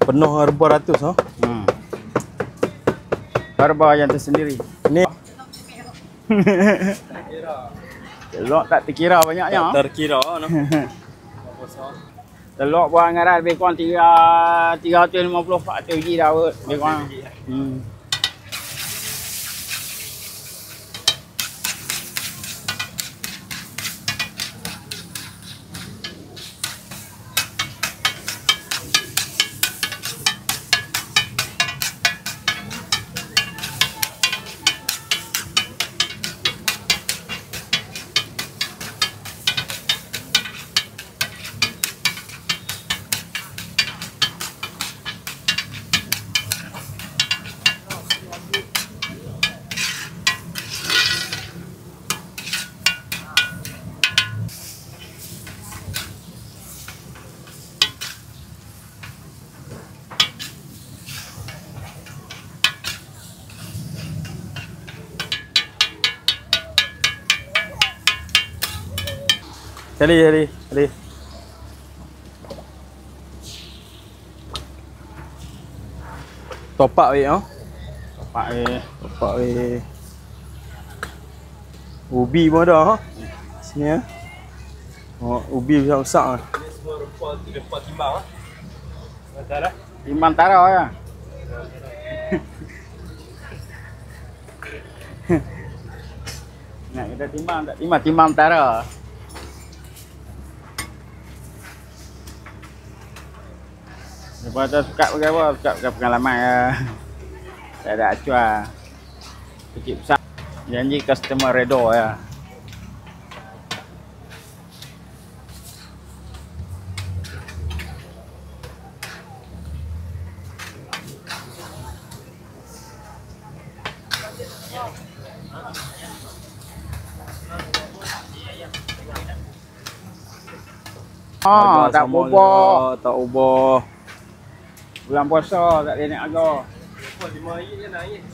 Penuh rebah ratus ha. Rebah yang tersendiri. Ni Telur tak terkira banyaknya. tak terkira no. Telur buah ngaran lebih kurang 350 400 biji dah kot. Lebih kurang. Kali. Topak weh ha. Topak weh. Ubi pun ada ha. Sini ha. Oh, ubi besar-besar. Ini semua rempah timbang ah. Betul dah. Timbang tara ya. Nak kita timbang tak timbang tara. Lepas tu suka pakai apa? Suka pakai pengalaman ya. Tak ada acuan. Kecil besar. Janji customer redha ya. Oh, tak ubah. Tak ubah. Bulan puasa tak boleh naik harga. RM5 je naik.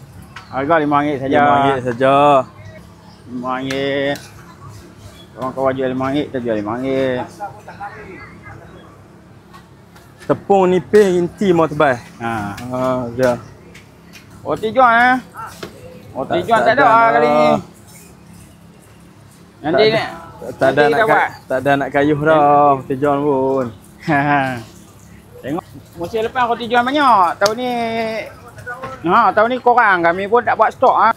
Harga RM5 saja. RM5 saja. RM5. Kawan-kawan jual RM5, kita jual RM5. Tepung nipis inti mau tebal. Ha. Ya. Roti jual Roti jual tak ada kali ni. Nanti ni. Tak ada nak kayuh dah. Tijuan pun. Tengok musim lepas roti jual banyak. Tahun ni tahun ni korang kami pun tak buat stok ah.